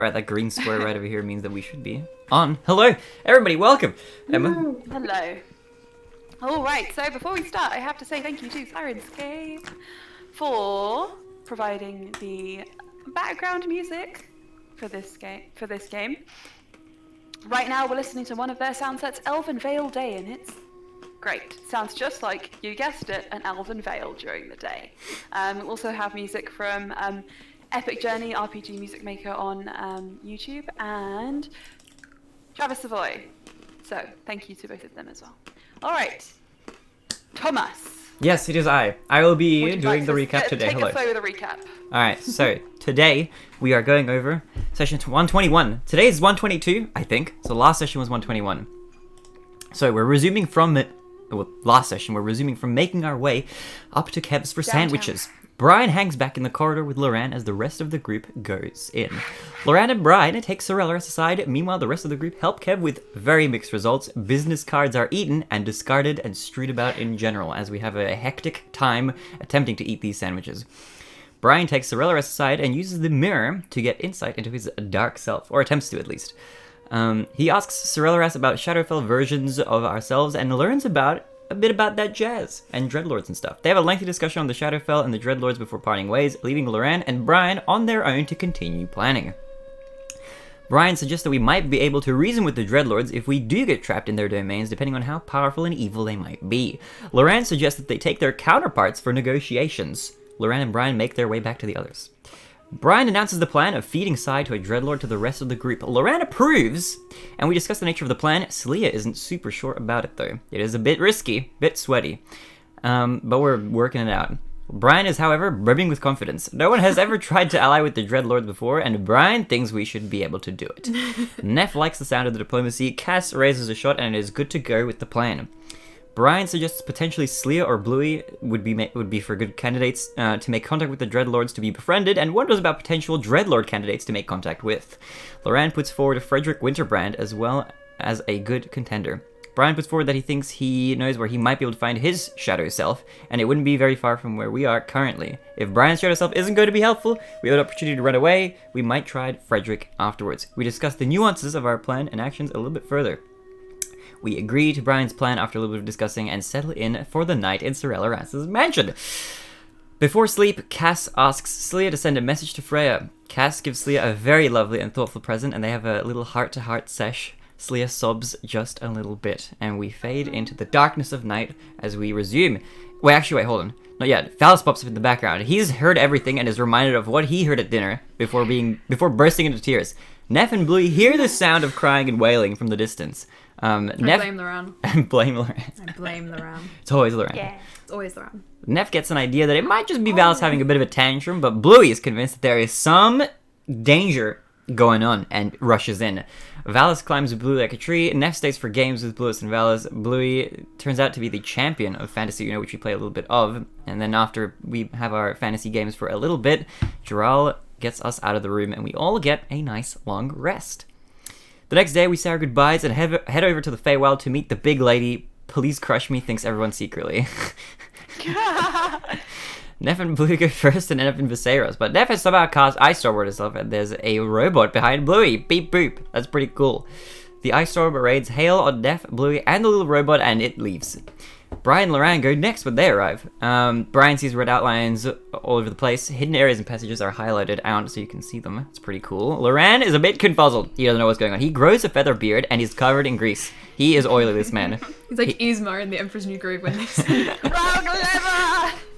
Right, that green square right over here means that we should be on. Hello, everybody, welcome. Emma. Hello. All right, so before we start, I have to say thank you to Slyan'ssun for providing the background music for this game. Right now, we're listening to one of their sound sets, Elven Vale Day, and it's great. Sounds just like, you guessed it, an Elven Vale during the day. We also have music from Epic Journey RPG Music Maker on YouTube and Travis Savoy. So thank you to both of them as well. All right, Thomas. Yes, it is I. I will be doing the recap today. Take Hello. us over the recap. All right, so today we are going over session 121. Today is 122, I think. So last session was 121. So we're resuming from last session. We're resuming from making our way up to Kev's for Downtown. sandwiches. Brian hangs back in the corridor with Loran as the rest of the group goes in. Loran and Brian take Sorelleras aside. Meanwhile, the rest of the group help Kev with very mixed results. Business cards are eaten and discarded and strewed about in general as we have a hectic time attempting to eat these sandwiches. Brian takes Sorelleras aside and uses the mirror to get insight into his dark self, or attempts to at least. He asks Sorelleras about Shadowfell versions of ourselves and learns a bit about that jazz and Dreadlords and stuff. They have a lengthy discussion on the Shadowfell and the Dreadlords before parting ways, leaving Loran and Brian on their own to continue planning. Brian suggests that we might be able to reason with the Dreadlords if we do get trapped in their domains, depending on how powerful and evil they might be. Loran suggests that they take their counterparts for negotiations. Loran and Brian make their way back to the others. Brian announces the plan of feeding Sai to a Dreadlord to the rest of the group. Loran approves, and we discuss the nature of the plan. Slya isn't super sure about it, though. It is a bit risky, bit sweaty, but we're working it out. Brian is, however, brimming with confidence. No one has ever tried to ally with the Dreadlord before, and Brian thinks we should be able to do it. Neff likes the sound of the diplomacy. Cass raises a shot, and it is good to go with the plan. Brian suggests potentially Slya or Bluey would be for good candidates to make contact with the Dreadlords to be befriended, and wonders about potential Dreadlord candidates to make contact with. Loran puts forward Frederick Winterbrand as well as a good contender. Brian puts forward that he thinks he knows where he might be able to find his shadow self, and it wouldn't be very far from where we are currently. If Brian's shadow self isn't going to be helpful, we have an opportunity to run away. We might try Frederick afterwards. We discuss the nuances of our plan and actions a little bit further. We agree to Brian's plan after a little bit of discussing and settle in for the night in Sorelleras' mansion. Before sleep, Cass asks Slya to send a message to Freya. Cass gives Slya a very lovely and thoughtful present, and they have a little heart-to-heart sesh. Slya sobs just a little bit, and we fade into the darkness of night as we resume. Wait, hold on. Not yet. Phallus pops up in the background. He's heard everything and is reminded of what he heard at dinner before bursting into tears. Neff and Bluey hear the sound of crying and wailing from the distance. Neff, blame Loran. Blame Loran. I blame Loran. It's always Loran. Yeah. It's always Loran. Neff gets an idea that it might just be Valus having a bit of a tantrum, but Bluey is convinced that there is some danger going on and rushes in. Valus climbs with Bluey like a tree. Neff stays for games with Bluis and Valus. Bluey turns out to be the champion of Fantasy, which we play a little bit of. And then after we have our fantasy games for a little bit, Jural gets us out of the room and we all get a nice long rest. The next day, we say our goodbyes and head over to the Feywild to meet the big lady. Please crush me, thinks everyone secretly. Neff and Bluey go first and end up in Viserys, but Neff has somehow cast Ice Storm herself, and there's a robot behind Bluey. Beep boop. That's pretty cool. The Ice Storm raids hail on Neff, Bluey, and the little robot, and it leaves. Brian and Loran go next when they arrive. Brian sees red outlines all over the place. Hidden areas and passages are highlighted out so you can see them. It's pretty cool. Loran is a bit confuzzled. He doesn't know what's going on. He grows a feather beard and he's covered in grease. He is oily, this man. He's like Yzma in The Emperor's New Groove when they say,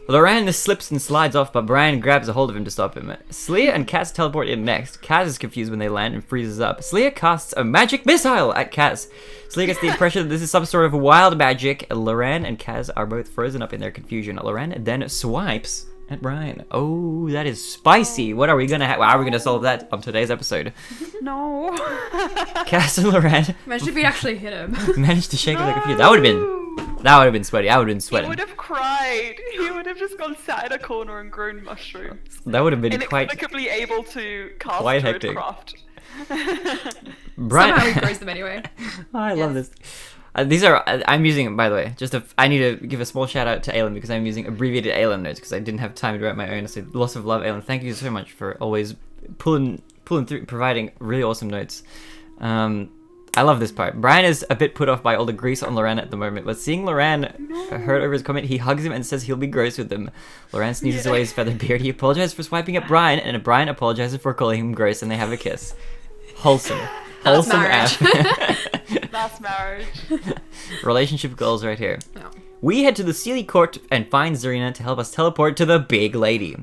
Loran slips and slides off, but Brian grabs a hold of him to stop him. Slya and Cass teleport in next. Cass is confused when they land and freezes up. Slya casts a magic missile at Cass. Slya gets the impression that this is some sort of wild magic. Loran and Cass are both frozen up in their confusion. Loran then swipes at Brian. Oh, that is spicy. What are we gonna how are we gonna solve that on today's episode? No. Cass and Loran imagine if we actually hit him. managed to shake their confusion. That would have been sweaty. I would have been sweating. He would have cried. He would have just gone sat in a corner and grown mushrooms. That would have been Inexplicably able to cast quite hectic. craft. Brian. Somehow he grows them anyway. Oh, I love this. These are, I'm using, by the way, I need to give a small shout out to Aylin because I'm using abbreviated Aylin notes because I didn't have time to write my own. So lots of love, Aylin. Thank you so much for always pulling pulling through, providing really awesome notes. I love this part. Brian is a bit put off by all the grease on Loran at the moment, but seeing Loran hurt over his comment, he hugs him and says he'll be gross with him. Loran sneezes away his feathered beard. He apologizes for swiping at Brian, and Brian apologizes for calling him gross, and they have a kiss. Wholesome. Wholesome marriage. app. Last marriage. Relationship goals right here. No. We head to the Sealy Court and find Zarina to help us teleport to the big lady.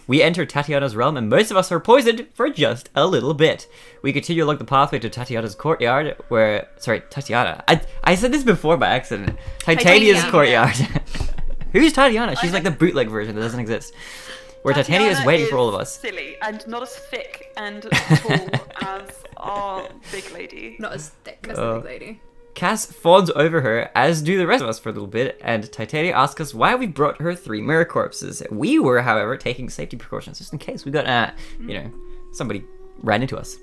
We enter Tatiana's realm, and most of us are poisoned for just a little bit. We continue along the pathway to Tatiana's courtyard, where... Sorry, Tatiana. I said this before by accident. Titania's Titania. courtyard. Who's Tatiana? She's like the bootleg version that doesn't exist. Where Titania is waiting for all of us. Silly and not as thick and tall as our big lady. Not as thick as the big lady. Cass fawns over her, as do the rest of us for a little bit, and Titania asks us why we brought her 3 mirror corpses. We were, however, taking safety precautions just in case we got, somebody ran into us.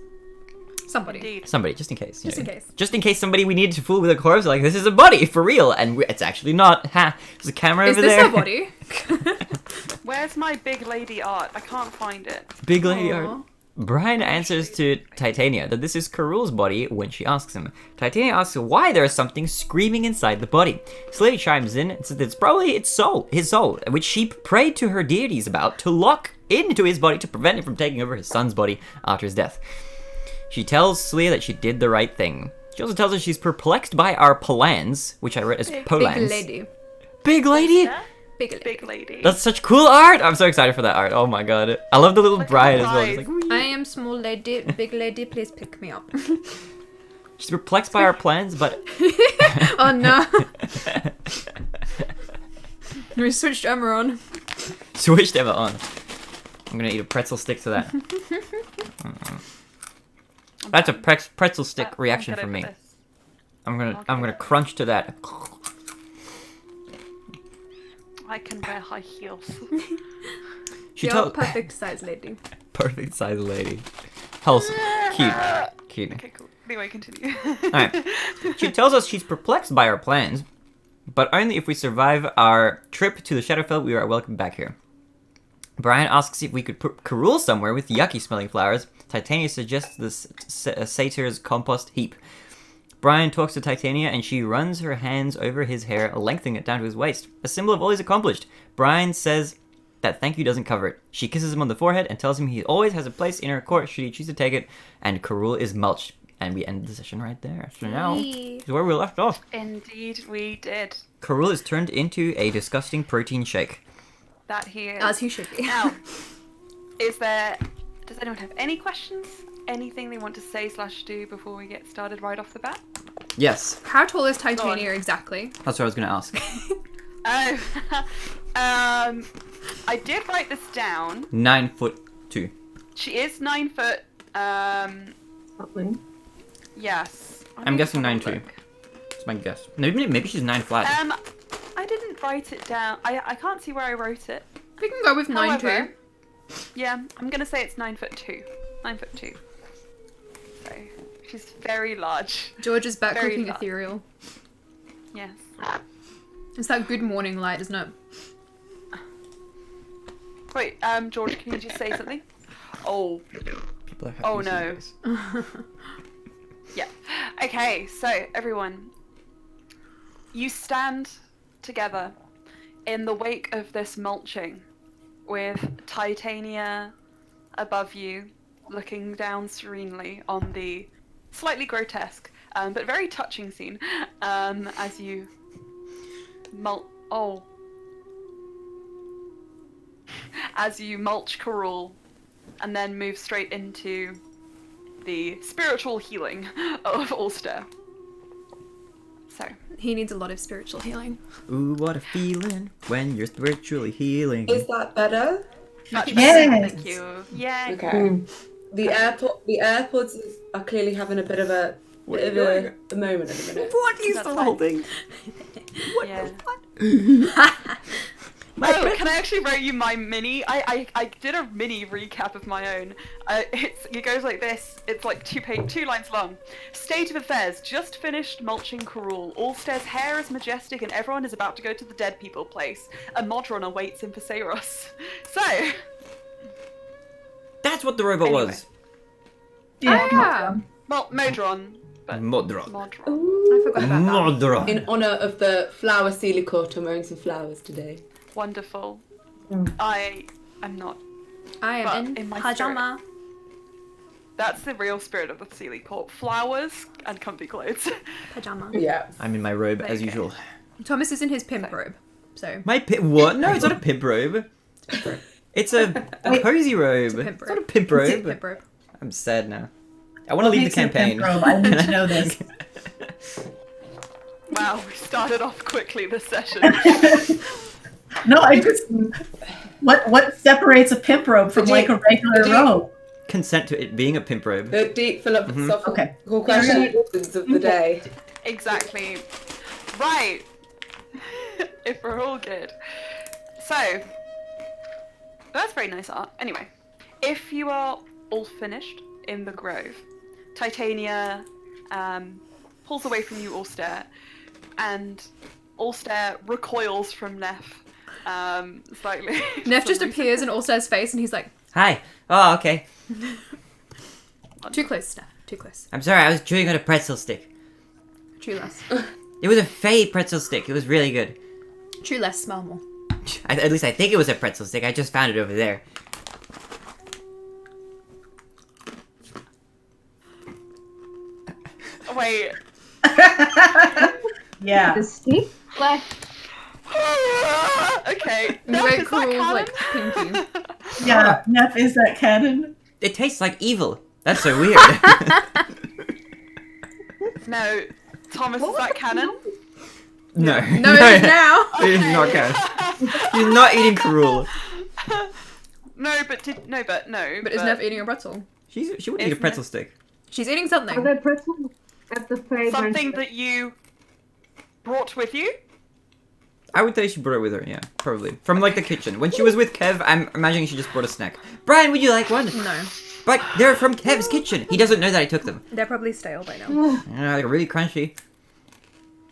Somebody. Indeed. Somebody, just in case. Just in case. Just in case somebody we needed to fool with a corpse, like, this is a body, for real, and it's actually not. Ha, there's a camera Is over this there. her body? Where's my big lady art? I can't find it. Big lady Aw. art. Brian answers to Titania that this is Karul's body when she asks him. Titania asks why there is something screaming inside the body. Slay chimes in and says that it's probably his soul, which she prayed to her deities about to lock into his body to prevent him from taking over his son's body after his death. She tells Slia that she did the right thing. She also tells us she's perplexed by our plans, which I read as polans. Big lady. Big lady? Yeah? Big lady. Big lady. That's such cool art! I'm so excited for that art. Oh my god. I love the little Look at bride the as well. It's eyes. like, I am small lady, big lady, please pick me up. she's perplexed by our plans, but... Oh no. We switched Emma on. Switched Emma on. I'm gonna eat a pretzel stick to that. That's a pretzel stick reaction I'm from good me. at this. I'm gonna Okay. crunch to that. I can wear high heels. She You're tells perfect size lady. perfect size lady, wholesome, cute. Okay, cool. Anyway, continue. Alright. She tells us she's perplexed by our plans, but only if we survive our trip to the Shadowfell. We are welcome back here. Brian asks if we could put Karul somewhere with yucky smelling flowers. Titania suggests the satyr's compost heap. Brian talks to Titania and she runs her hands over his hair, lengthening it down to his waist. A symbol of all he's accomplished. Brian says that thank you doesn't cover it. She kisses him on the forehead and tells him he always has a place in her court should he choose to take it, and Karul is mulched. And we end the session right there. So now is where we left off. Indeed, we did. Karul is turned into a disgusting protein shake. That here. As he should be. Now, does anyone have any questions? Anything they want to say / do before we get started right off the bat? Yes, How tall is Titania exactly? that's what I was going to ask. Oh, I did write this down. 9'2". She is 9 foot. Yes. I'm guessing Let me have a 9'2". look. That's my guess. Maybe she's 9 flat. I didn't write it down. I can't see where I wrote it. We can go with 9'2". However, yeah, I'm gonna say it's 9'2". 9'2". So she's very large. George is back Very cooking large. ethereal. Yes. It's that good morning light, isn't it? Wait, George, can you just say something? Oh, People are happy oh to see no. you guys. Yeah. Okay, so everyone, you stand together in the wake of this mulching with Titania above you, looking down serenely on the slightly grotesque but very touching scene as you as you mulch Karul and then move straight into the spiritual healing of Ulster. So, He needs a lot of spiritual healing. Ooh, what a feeling when you're spiritually healing. Is that better? much Yes. better, thank you. Yeah. Okay. The AirPods are clearly having a bit of a moment at the minute. What is That's the fine. whole thing? Yeah. Oh, can I actually write you my mini? I did a mini recap of my own. It goes like this. It's like two lines long. State of affairs. Just finished mulching Karul. Ulster's hair is majestic and everyone is about to go to the dead people place. A Modron awaits in Viseros. So, That's what the robot Anyway. was. Yeah. Well, Modron, but Modron. Modron. I forgot about that. Modron. In honour of the flower Sealy court, I'm wearing some flowers today. Wonderful. Mm. I am not. I But am in in my pajama. That's the real spirit of the Sealy Court. Flowers and comfy clothes. Pajama. Yeah. I'm in my robe as Okay. usual. Thomas is in his pimp robe. So My what? No, it's not a pimp robe. It's a cozy robe. a pimp It's not a robe. pimp it's a robe. pimp robe. I'm sad now. I want to leave the Makes it a campaign. pimp robe. I need to know this. Wow, we started off quickly this session. No, I just what separates a pimp robe from like a regular robe? Consent to it being a pimp robe. The deep philosophical Okay. questions of the day. Exactly. Right. If we're all good. So, that's very nice art. Anyway, if you are all finished in the grove, Titania pulls away from you, Allstare, and Allstare recoils from Neff slightly. Neff just appears in Allstar's face and he's like, Hi. Oh, okay. too close, Neff. Too close. I'm sorry. I was chewing on a pretzel stick. Chew less. It was a fake pretzel stick. It was really good. Chew less, smell more. At least I think it was a pretzel stick. I just found it over there. Wait. Yeah. The stick? Like, Okay. You Neff, go is that cool, canon? like, pinky. Yeah. Neff, is that canon? It tastes like evil. That's so weird. No. Thomas, is that canon? No. No, it is now. It is not canon. You're not eating cruel. No, but But is Neff eating a pretzel? She wouldn't eat a Isn't pretzel it? stick. She's eating are something. there pretzels at the fair? something that you brought with you? I would say she brought it with her, yeah, probably. From, like, the kitchen. When she was with Kev, I'm imagining she just brought a snack. Brian, would you like one? No. But they're from Kev's kitchen. He doesn't know that I took them. They're probably stale by now. They're really crunchy.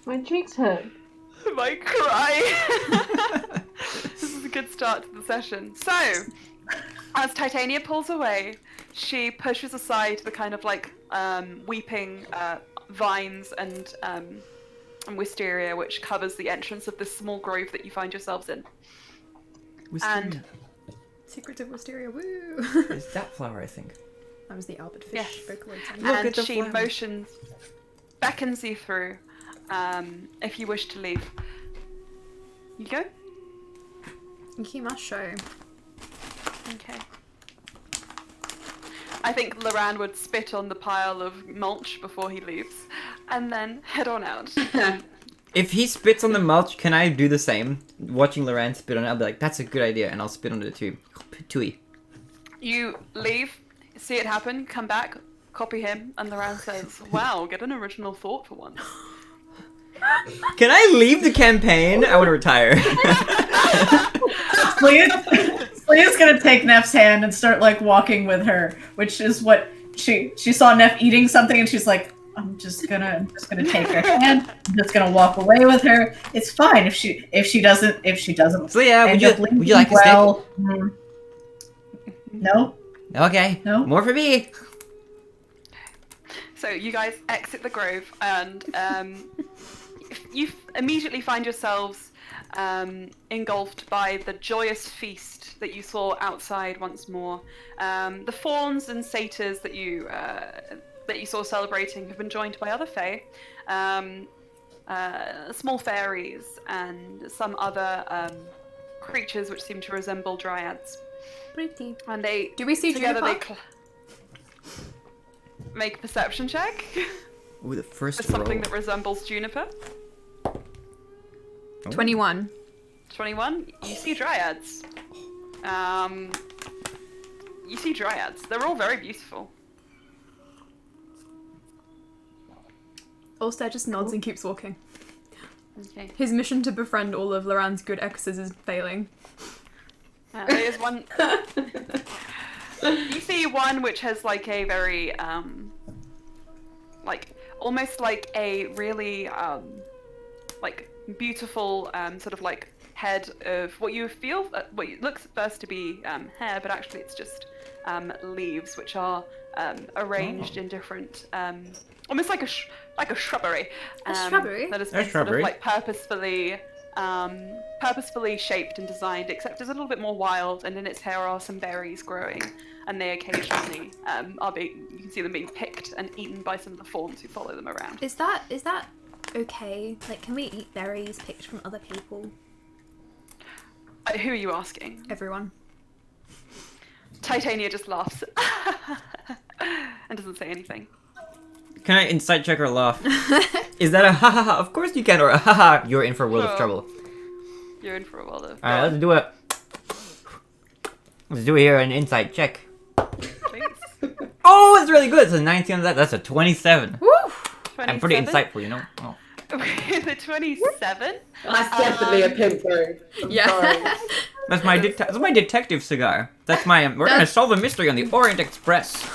My cheeks hurt. I might cry. This is a good start to the session. So, as Titania pulls away, she pushes aside the kind of like weeping vines and wisteria which covers the entrance of this small grove that you find yourselves in. And Secrets of Wisteria, woo! It's that flower, I think. That was the Albert Fish Yes. vocaloid sound. Look and at the she flower. beckons you through. If you wish to leave, you go. You must show. Okay. I think Loran would spit on the pile of mulch before he leaves, and then head on out. If he spits on the mulch, can I do the same? Watching Loran spit on it, I'll be like, that's a good idea, and I'll spit on it too. Tui. You leave, see it happen, come back, copy him, and Loran says, "Wow, get an original thought for once." Can I leave the campaign? I want to retire. Slyan'ssun's gonna take Neff's hand and start like walking with her, which is what she saw Neff eating something and she's like, I'm just gonna take her hand. I'm just gonna walk away with her. It's fine if she doesn't. So yeah, end would up you like a steak? well. No. Okay. No. More for me. So you guys exit the grove, and you immediately find yourselves engulfed by the joyous feast that you saw outside once more. The fauns and satyrs that you saw celebrating have been joined by other fae, small fairies, and some other creatures which seem to resemble dryads. Pretty. And they Do we see together Juniper? make a perception check Ooh, the first for something roll. that resembles juniper. Oh. 21. 21. You see dryads. You see dryads. They're all very beautiful. Ulster just nods and keeps walking. Okay. His mission to befriend all of Loran's good exes is failing. There's one. You see one which has like a very like almost like a really like beautiful sort of like head of what you feel what looks at first to be hair, but actually it's just leaves which are arranged in different, almost like a shrubbery. shrubbery? That has A been sort shrubbery? of like purposefully shaped and designed, except it's a little bit more wild. And in its hair are some berries growing, and they occasionally you can see them being picked and eaten by some of the fawns who follow them around. Is that okay? Like, can we eat berries picked from other people? Who are you asking? Everyone. Titania just laughs and doesn't say anything. Can I insight check or laugh? Is that a ha ha ha? Of course you can, or a ha ha, you're in for a world of Sure. trouble. You're in for a world of. Alright, let's do it. Let's do it here, an insight check. Please. Oh, it's really good. It's a 19 on that. That's a 27. Woo! I'm pretty 27? insightful, you know? Oh. The 27? That's definitely a pimp move. I'm Yeah. sorry. That's my detective cigar. That's my. We're gonna solve a mystery on the Orient Express.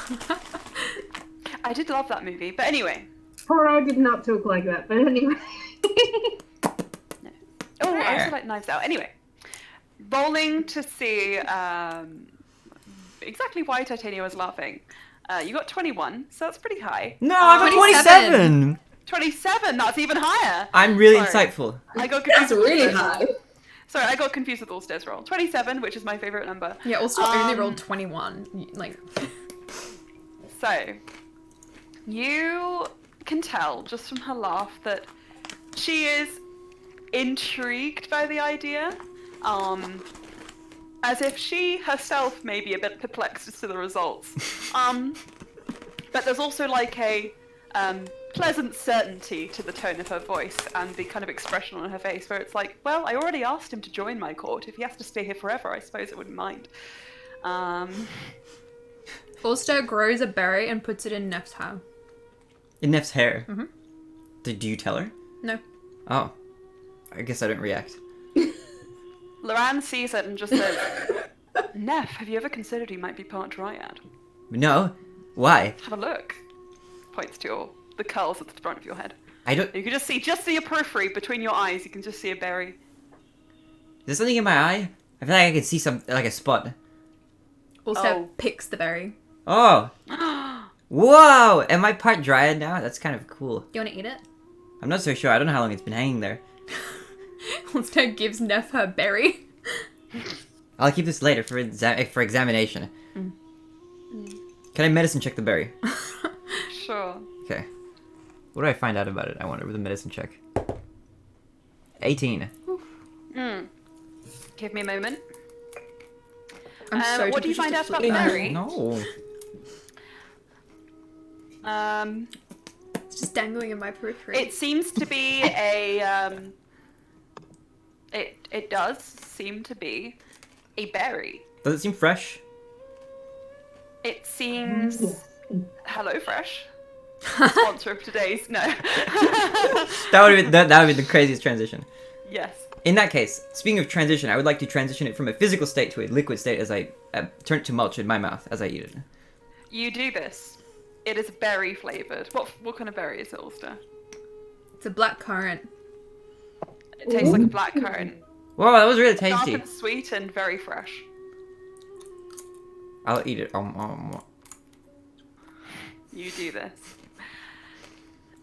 I did love that movie, but anyway. Poirot did not talk like that, but anyway. Oh, I also like Knives Out. Anyway, rolling to see exactly why Titania was laughing. You got 21, so that's pretty high. No, I got 27. 27, that's even higher. I'm really Sorry. insightful. I got confused. That's really high. Sorry, I got confused with Ulster's roll. 27, which is my favorite number. Yeah, also only rolled 21. Like, So, you can tell just from her laugh that she is intrigued by the idea. As if she herself may be a bit perplexed as to the results. But there's also like a pleasant certainty to the tone of her voice and the kind of expression on her face where it's like, well, I already asked him to join my court. If he has to stay here forever, I suppose I wouldn't mind. Ulster grows a berry and puts it in Neff's hair. In Neff's hair. Mhm. Did you tell her? No. Oh. I guess I didn't react. Loran sees it and just says, Neff, have you ever considered you might be part dryad? No. Why? Have a look. Points to the curls at the front of your head. I don't. You can just see your periphery between your eyes. You can just see a berry. Is there something in my eye? I feel like I can see some, like a spot. Ulster Oh. picks the berry. Oh. Whoa! Am I part dryad now? That's kind of cool. You want to eat it? I'm not so sure. I don't know how long it's been hanging there. Ulster gives Neff her berry. I'll keep this later for examination. Can I medicine check the berry? Sure. Okay. What do I find out about it? I wonder with a medicine check. 18. Give me a moment. I'm so what do you find out about the flip. berry? No. It's just dangling in my periphery. It seems to be a It does seem to be a berry. Does it seem fresh? It seems Hello Fresh. Sponsor of today's no. That would be the craziest transition. Yes. In that case, speaking of transition, I would like to transition it from a physical state to a liquid state as I turn it to mulch in my mouth as I eat it. You do this. It is berry flavored. What kind of berry is it, Ulster? It's a black currant. It tastes like a black currant. Whoa, that was really Sharp tasty. and sweet and very fresh. I'll eat it. You do this.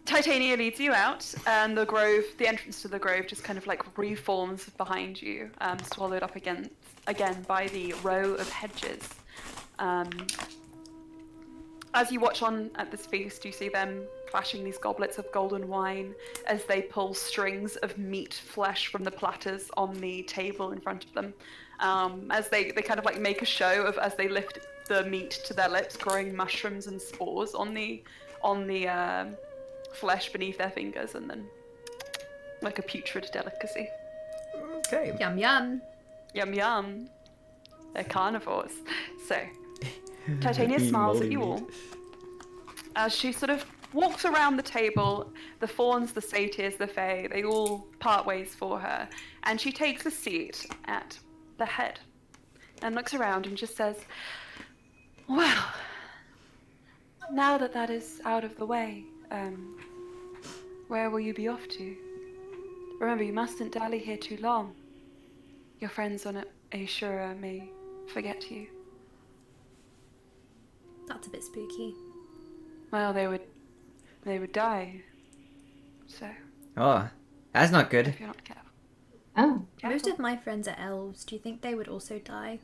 Titania leads you out, and the entrance to the grove just kind of like reforms behind you, swallowed up again by the row of hedges. As you watch on at this feast, you see them clashing these goblets of golden wine as they pull strings of meat flesh from the platters on the table in front of them. As they kind of like make a show of, as they lift the meat to their lips, growing mushrooms and spores on the flesh beneath their fingers, and then like a putrid delicacy. Okay. Yum yum. Yum yum. They're carnivores. So Titania smiles at you all as she sort of walks around the table. The fawns, the satyrs, the fae, they all part ways for her, and she takes a seat at the head and looks around and just says, well, now that that is out of the way, where will you be off to? Remember, you mustn't dally here too long. Your friends on Ashura may forget you. That's a bit spooky. Well, they would die. So, Oh, that's not good. if you're not careful. Oh, Most of my friends are elves. Do you think they would also die?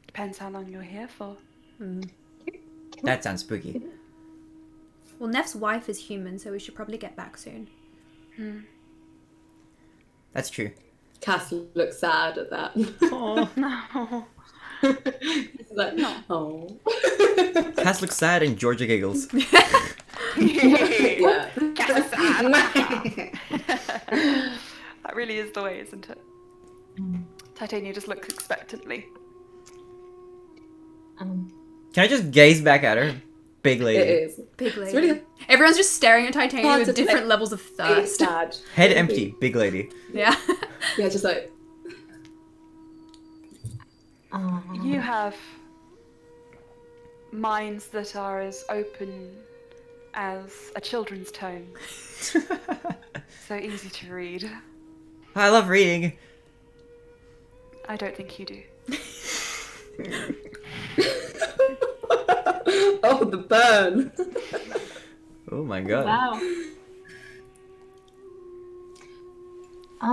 Depends how long you're here for. That sounds spooky. Well, Neff's wife is human, so we should probably get back soon. That's true. Cass looks sad at that. Oh. No. He's like, oh. Cass looks sad and Georgia giggles. Yeah. That really is the way, isn't it? Titania just looks expectantly. Can I just gaze back at her? Big lady. It is. Big lady. It's really Everyone's just staring at Titania Hard with to different play. levels of it's thirst. sad. Head empty. Big lady. Yeah. Yeah, just like, You have minds that are as open as a children's tome. So easy to read. I love reading. I don't think you do. oh, the burn. Oh my god. wow.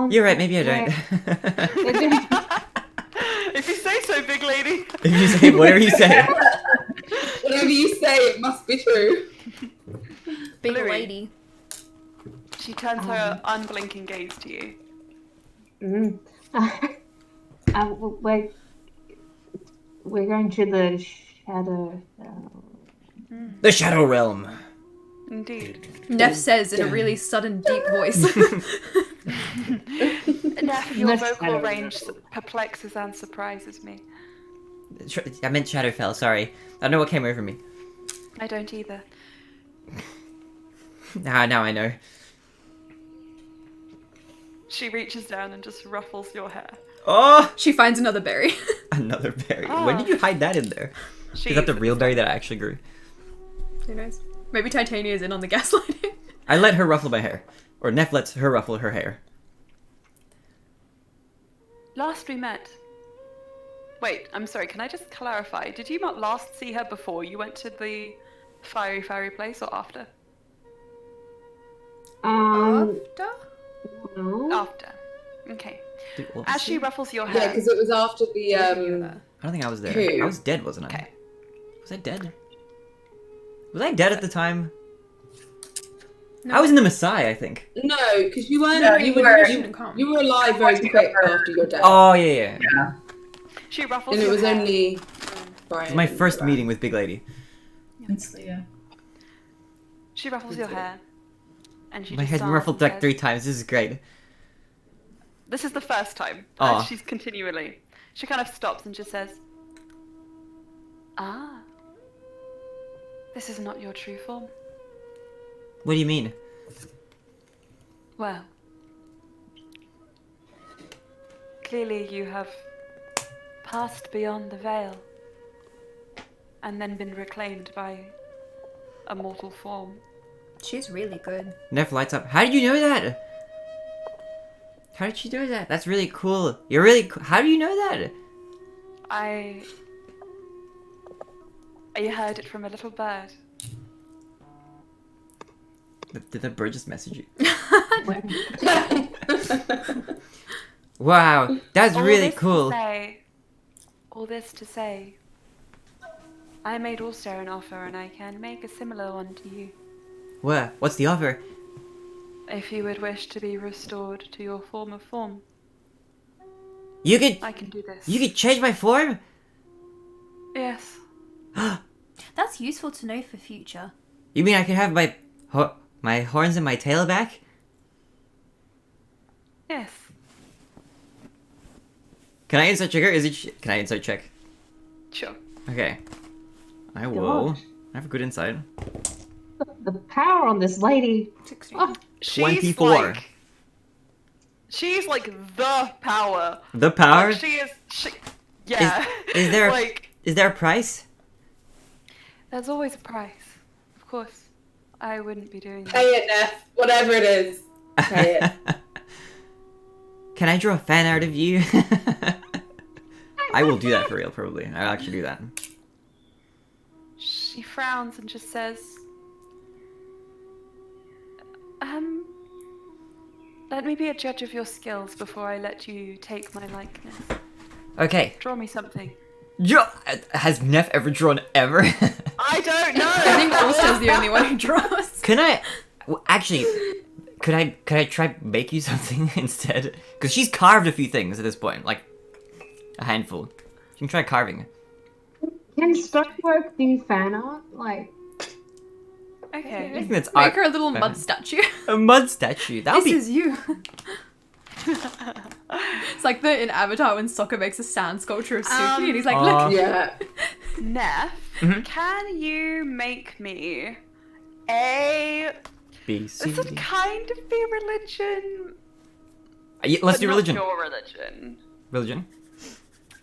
You're right, maybe I don't. If you say so, big lady. If you say whatever you say. Whatever you say, it must be true. Big Bluey. lady. She turns her unblinking gaze to you. We're going to the shadow. The Shadow Realm. Indeed. Neff says in a really sudden, deep voice. Neff, your Let's vocal shadow. range perplexes and surprises me. I meant Shadowfell, sorry. I don't know what came over me. I don't either. Now I know. She reaches down and just ruffles your hair. Oh! She finds another berry. Another berry. Oh. When did you hide that in there? She Is that the real berry that I actually grew? Who knows? Maybe Titania's in on the gaslighting. I let her ruffle my hair. Or Neff lets her ruffle her hair. Last we met. Wait, I'm sorry, can I just clarify? Did you not last see her before you went to the fiery place or after? No. After. Okay. Did all of As us she see? ruffles your Yeah, hair, because it was after the I don't think I was there. Who? I was dead, wasn't I? Okay. Was I dead? Was I dead at the time? No. I was in the Messiah, I think. No, because you weren't. No, you, you were, were- you were alive very quick after your death. Oh, yeah. she ruffles and it your was hair. only It Brian. was my and first Brian. meeting with Big Lady. It's yeah. She ruffles your hair. And she My just head's been starts ruffled and like says- 3 times. This is great. This is the first time. Aw. As she's continually. She kind of stops and just says, "Ah. This is not your true form. What do you mean? Well. Clearly you have passed beyond the veil. And then been reclaimed by a mortal form. She's really good. Neff lights up. How did you know that? How did she know that? That's really cool. You're really cool. How do you know that? I heard it from a little bird. Did the bird just message you? Wow, that's All really this to cool. all this to say, I made Ulster an offer and I can make a similar one to you. What? What's the offer? If you would wish to be restored to your former form, You could I can do this. change my form? Yes. That's useful to know for future. You mean I can have my horns and my tail back? Yes. Can I insight check her? Can I insight check? Sure. Okay. I will. Gosh. I have a good insight. The power on this lady. 16. Oh, She's 24. She's like the power. The power? Like, yeah. Is there like is there a price? there's always a price. Of course. I wouldn't be doing that. Pay it, Neff. Whatever it is. Pay it. Can I draw a fan art of you? I will do that for real, probably. I'll actually do that. She frowns and just says, let me be a judge of your skills before I let you take my likeness. Okay. Draw me something. Has Neff ever drawn ever? I don't know. I think Ulster's the only one who draws. Can I... Actually, could I try make you something instead? Because she's carved a few things at this point, like a handful. You can try carving. Can Stonework do fan art? Like, I Okay. think that's Make art. her a little mud statue. A mud statue. That would This be... is you. It's like in Avatar when Sokka makes a sand sculpture of Suki and he's like, look. Yeah. Neff, Mhm. can you make me a... B, C, This would D. kind of be religion. Let's but do not religion. your religion. Religion?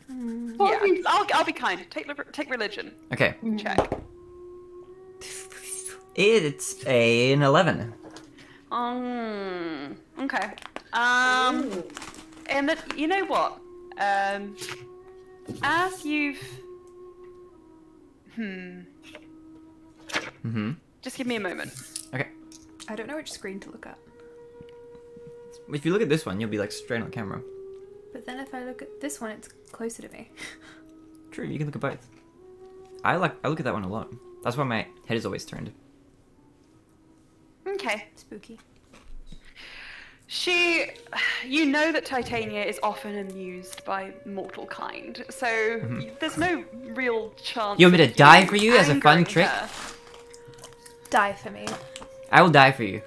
Yeah, I'll be kind. Take religion. Okay. Check. It's an 11. Okay. And that, you know what? As you've... Mm-hmm. Just give me a moment. Okay. I don't know which screen to look at. If you look at this one, you'll be like straight on camera. But then if I look at this one, it's closer to me. True, you can look at both. I look at that one a lot. That's why my head is always turned. Okay. Spooky. You know that Titania is often amused by mortal kind, so there's no real chance. You want me of to die for you as a fun angering trick? her. Die for me. I will die for you.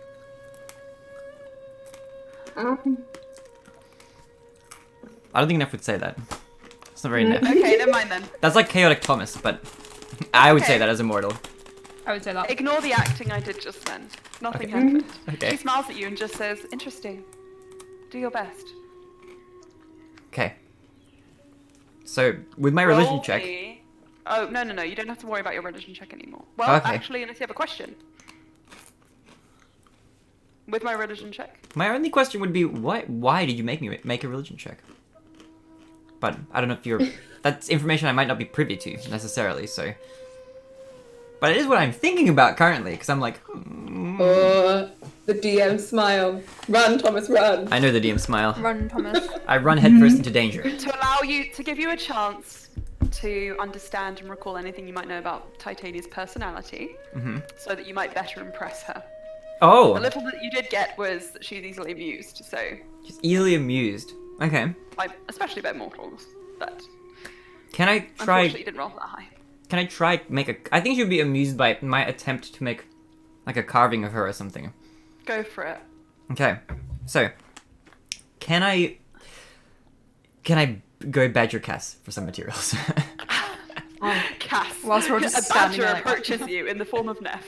I don't think Neff would say that. It's not very Neff. Okay, never mind then. That's like Chaotic Thomas, but I would say Okay. that as immortal. I would say that. Ignore the acting I did just then. Nothing Okay. happened. Okay. She smiles at you and just says, "Interesting. Do your best." Okay. So, with my religion Roll check... me- Oh, no. You don't have to worry about your religion check anymore. Well, Okay. actually, unless you have a question. With my religion check. My only question would be, why did you make me make a religion check? But I don't know if you're... That's information I might not be privy to, necessarily, so... But it is what I'm thinking about currently, because I'm like... Oh, the DM smile. Run, Thomas, run. I know the DM smile. Run, Thomas. I run headfirst into danger. To give you a chance to understand and recall anything you might know about Titania's personality, so that you might better impress her. The Oh! little that you did get was that she's easily amused, so She's easily amused. Okay. especially by mortals. But Can I unfortunately, try... you didn't roll that high. Can I try make a... I think she'd be amused by my attempt to make, like, a carving of her or something. Go for it. Okay. So, can I go badger Cass for some materials? Cass. Whilst we're all just a standing badger there like that. approaches you in the form of Neff.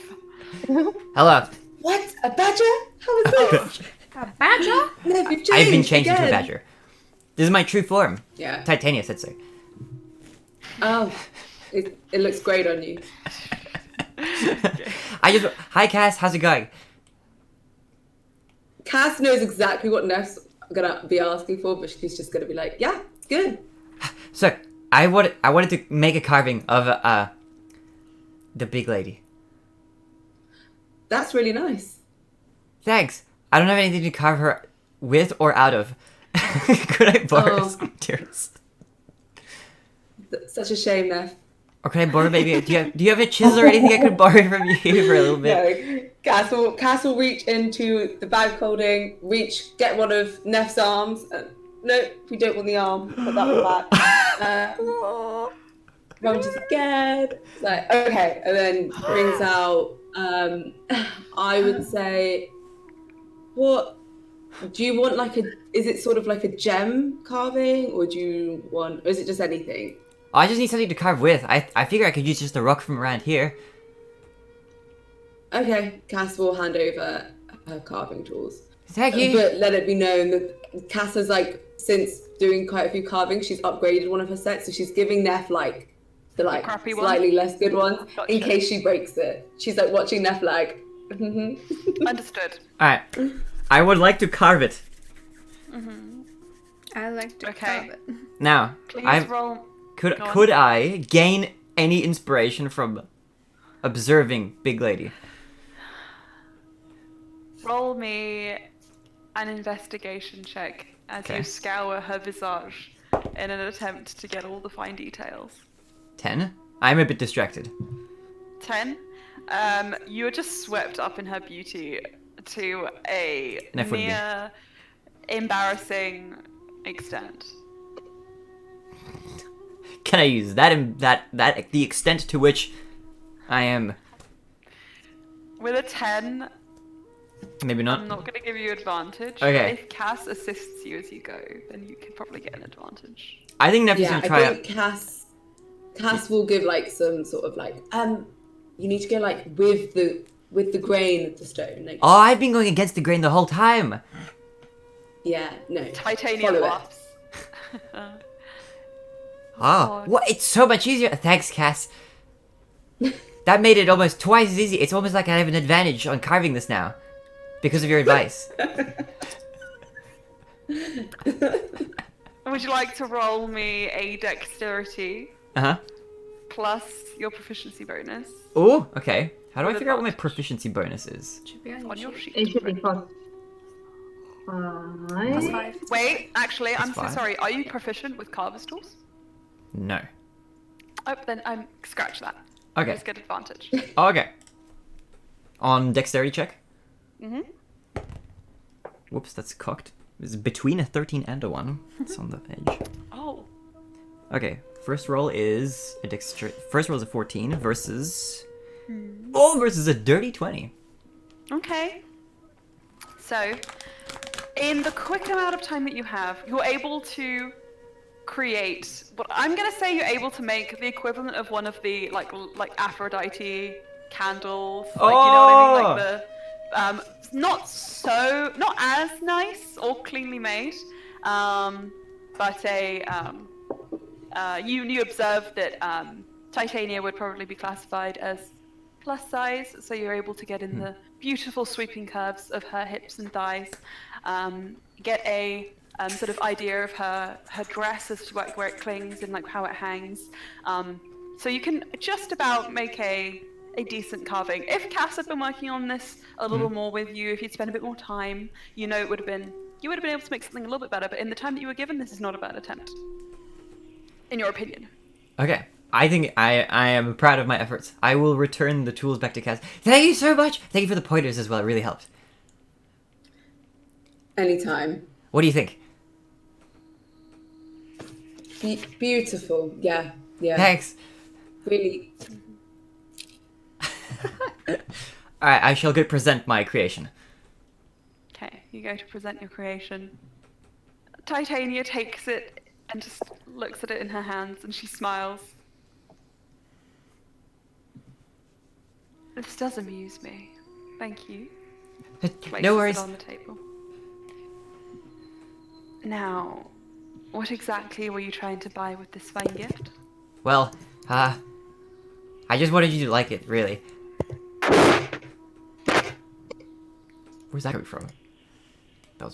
Hello. What? A badger? How is this? A badger? No, you've changed I've been changed into a again. badger. This is my true form. Yeah. Titania said so. Oh, it looks great on you. Hi Cass, how's it going? Cass knows exactly what Neff's gonna be asking for, but she's just gonna be like, "Yeah, good." So, I wanted to make a carving of the big lady. That's really nice. Thanks. I don't have anything to carve her with or out of. Could I borrow Oh. some materials? That's such a shame, Neff. Or could I borrow maybe? Do you have a chisel or anything I could borrow from you for a little bit? No, Cass will reach into the bag holding, get one of Neff's arms. No, we don't want the arm. Put that one back. Rummages again. Like, okay, and then brings out. I would say, what do you want? Is it sort of like a gem carving, or or is it just anything? I just need something to carve with. I figure I could use just a rock from around here. Okay, Cass will hand over her carving tools. Thank you. But let it be known that Cass has, since doing quite a few carvings, she's upgraded one of her sets, so she's giving Neff, the crappy one? slightly less good ones, Gotcha. in case she breaks it. She's, watching Neff, Understood. Alright. I would like to carve it. I like to Okay. carve it. Now, Please I roll. Go on. could I gain any inspiration from observing big lady. Roll me an investigation check as Okay. you scour her visage in an attempt to get all the fine details. 10. I'm a bit distracted. 10. You are just swept up in her beauty to a Neff would be. near embarrassing extent. Can I use that the extent to which I am? With a 10, Maybe not. I'm not going to give you advantage. Okay. But if Cass assists you as you go, then you can probably get an advantage. I think Neff is Yeah, gonna I try. think Cass will give like some sort of like you need to go like with the grain of the stone. Like, Oh, I've been going against the grain the whole time. yeah, no. Titanium Follow it. laughs. Oh, what? It's so much easier. Thanks, Cass. That made it almost twice as easy. It's almost like I have an advantage on carving this now, because of your advice. Would you like to roll me a dexterity Uh-huh. plus your proficiency bonus Oh, okay. How do I With figure out what my advantage. proficiency bonus is? Should be on your sheet? It should be +5. Plus 5. Wait, actually, I'm so fine. sorry. Are you proficient with carver's tools? No. Oh, then scratch that. Okay. Just get advantage. Oh, okay. On dexterity check. Mhm. Whoops, that's cocked. It's between a 13 and a 1. It's on the edge. Oh, Okay, first roll is a First roll is a 14 versus. Oh, versus a dirty 20. okay. So, in the quick amount of time that you have, you're able to create what I'm gonna say you're able to make the equivalent of one of the like Aphrodite candles. Like you know what I mean? Like the not as nice or cleanly made, but you observe that Titania would probably be classified as plus size, so you're able to get in the beautiful sweeping curves of her hips and thighs, get a sort of idea of her dress as to where it clings and like how it hangs. So you can just about make a decent carving. If Cass had been working on this a little more with you, if you'd spent a bit more time, you know, you would have been able to make something a little bit better. But in the time that you were given, this is not a bad attempt, in your opinion. Okay. I think I am proud of my efforts. I will return the tools back to Cass. Thank you so much. Thank you for the pointers as well. It really helped. Anytime. What do you think? Beautiful. Yeah. Thanks. Really. Alright, I shall go present my creation. Okay, you go to present your creation. Titania takes it and just looks at it in her hands, and she smiles. This does amuse me. Thank you. Places No it worries. on the table. Now, what exactly were you trying to buy with this fine gift? Well, I just wanted you to like it, really. Where's that coming from? That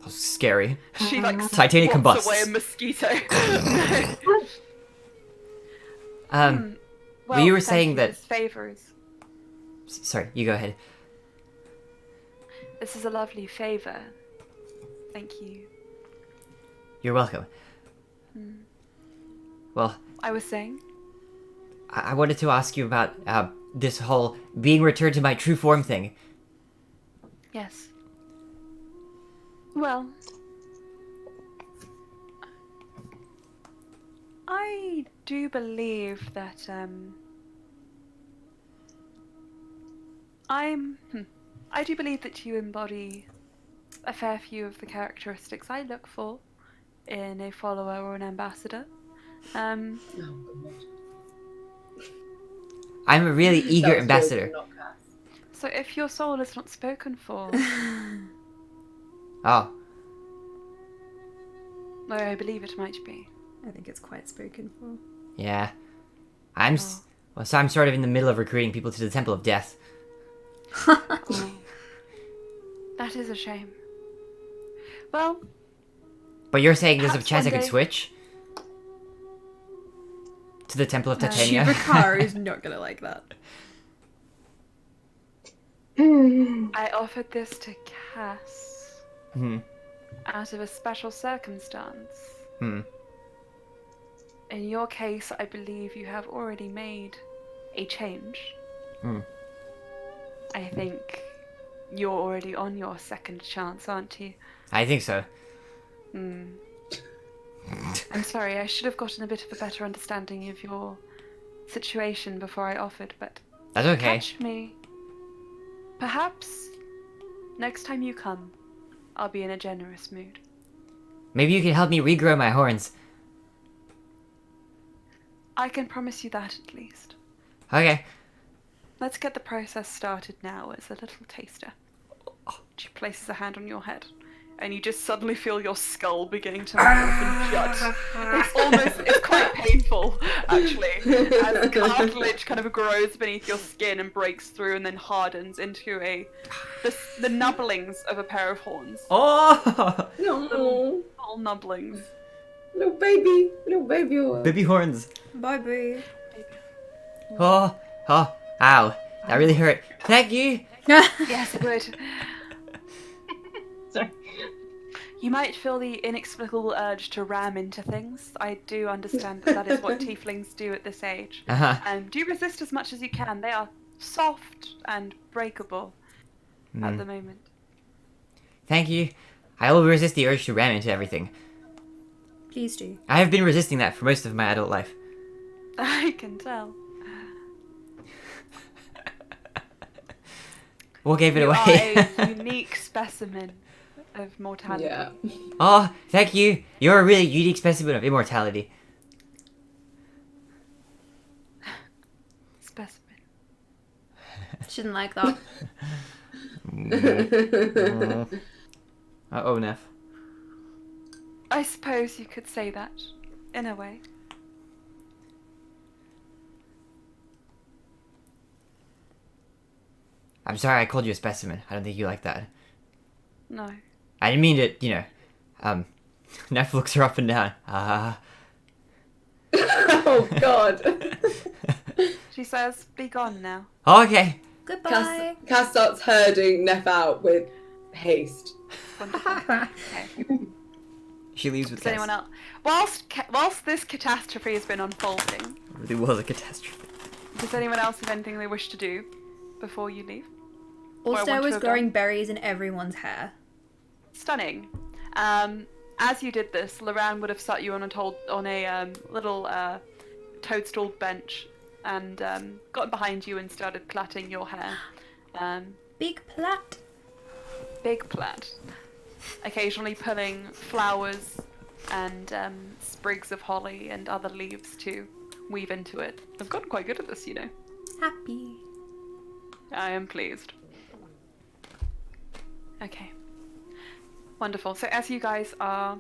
was scary. She like Titania swats combusts. away a mosquito. Well, you were thank saying that- This favor is. Sorry, you go ahead. This is a lovely favor. Thank you. You're welcome. Well, I was saying. I wanted to ask you about this whole being returned to my true form thing. Yes. Well, I do believe that I do believe that you embody a fair few of the characteristics I look for in a follower or an ambassador. Oh, God. I'm a really eager That's ambassador. joking, not Cass. So if your soul is not spoken for, Oh, though I believe it might be. I think it's quite spoken for. yeah. Well, so I'm sort of in the middle of recruiting people to the Temple of Death. Oh, that is a shame. Well, But you're saying there's a Perhaps chance I one could day- switch? To the Temple of Titania? Shubakar is not gonna like that. I offered this to Cass out of a special circumstance. Hmm. In your case, I believe you have already made a change. Hmm. I think you're already on your second chance, aren't you? I think so. Hmm. I'm sorry, I should have gotten a bit of a better understanding of your situation before I offered, but That's okay. catch me. Perhaps next time you come, I'll be in a generous mood. Maybe you can help me regrow my horns. I can promise you that at least. Okay. Let's get the process started now as a little taster. She places a hand on your head, and you just suddenly feel your skull beginning to move and jut. It's quite painful, actually, as cartilage kind of grows beneath your skin and breaks through and then hardens into the nubblings of a pair of horns. Oh! No. Little nubblings. Little baby horn. Baby horns. Bye, boo. Oh, ow. That really hurt. Thank you. Yes, it would. Sorry. You might feel the inexplicable urge to ram into things. I do understand that is what tieflings do at this age. Do resist as much as you can. They are soft and breakable at the moment. Thank you. I will resist the urge to ram into everything. Please do. I have been resisting that for most of my adult life. I can tell. What gave it You away? are a unique specimen of mortality. Yeah. Oh, thank you. You're a really unique specimen of immortality. Specimen. She didn't like that. Uh-oh, Neff. I suppose you could say that, in a way. I'm sorry I called you a specimen. I don't think you like that. No. I didn't mean to, Neff looks her up and down. Oh God. She says, be gone now. Oh, okay. Goodbye. Cass starts herding Neff out with haste. Wonderful. Okay. She leaves with Does anyone else? Whilst this catastrophe has been unfolding, It really was a catastrophe. does anyone else have anything they wish to do before you leave? Or Also, want to was have growing done? berries in everyone's hair. Stunning. As you did this, Loran would have sat you on a little toadstool bench and got behind you and started plaiting your hair. Big plait. Big plait. Occasionally pulling flowers and sprigs of holly and other leaves to weave into it. I've gotten quite good at this, you know. Happy. I am pleased. Okay. Wonderful. So as you guys are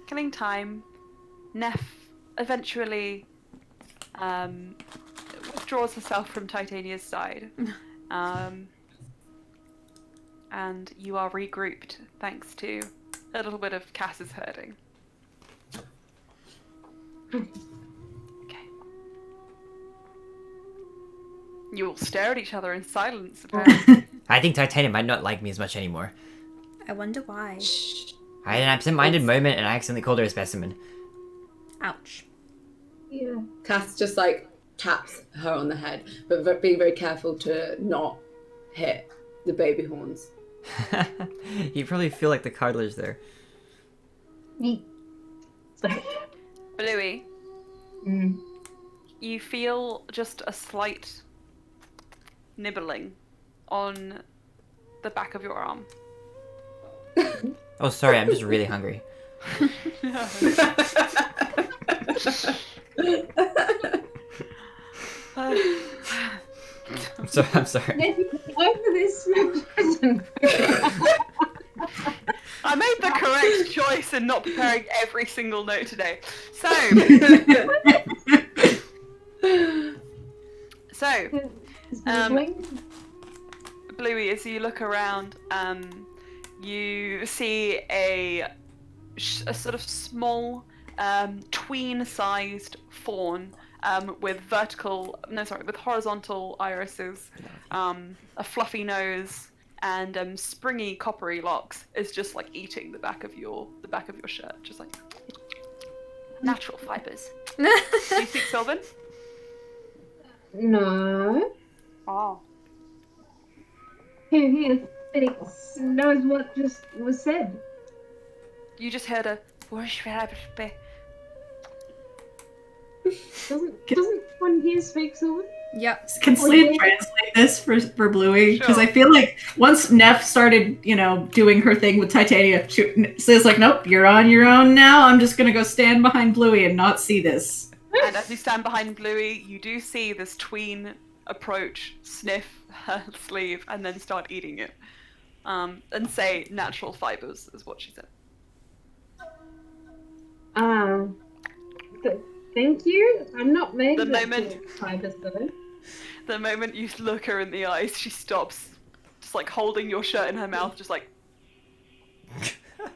killing time, Neff eventually withdraws herself from Titania's side. And you are regrouped thanks to a little bit of Cass's herding. Okay. You all stare at each other in silence. Apparently. I think Titania might not like me as much anymore. I wonder why. I had an absent-minded moment and I accidentally called her a specimen. Ouch. Yeah. Cass just taps her on the head, but be very careful to not hit the baby horns. You probably feel like the cartilage there. Me. Sorry. Bluey, Mm. you feel just a slight nibbling on the back of your arm. Oh, sorry, I'm just really hungry. I'm sorry. Why for this present? I made the correct choice in not preparing every single note today. Bluey, as you look around, you see a sort of small, tween-sized fawn with horizontal irises, a fluffy nose, and springy coppery locks, is just like eating the back of your shirt, just like natural fibers. Do you speak Sylvan? No. Oh. Who here thinks knows what just was said? You just heard a. Doesn't one here speak Sylvan? Yep. Can Slyan translate this for Bluey? Because I feel like once Neff started, doing her thing with Titania, Slyan's like, nope, you're on your own now. I'm just gonna go stand behind Bluey and not see this. And as you stand behind Bluey, you do see this tween approach, sniff her sleeve, and then start eating it. And say natural fibers is what she said. Thank you. I'm not made The of moment- fibers though. The moment you look her in the eyes, she stops, just like holding your shirt in her mouth, just like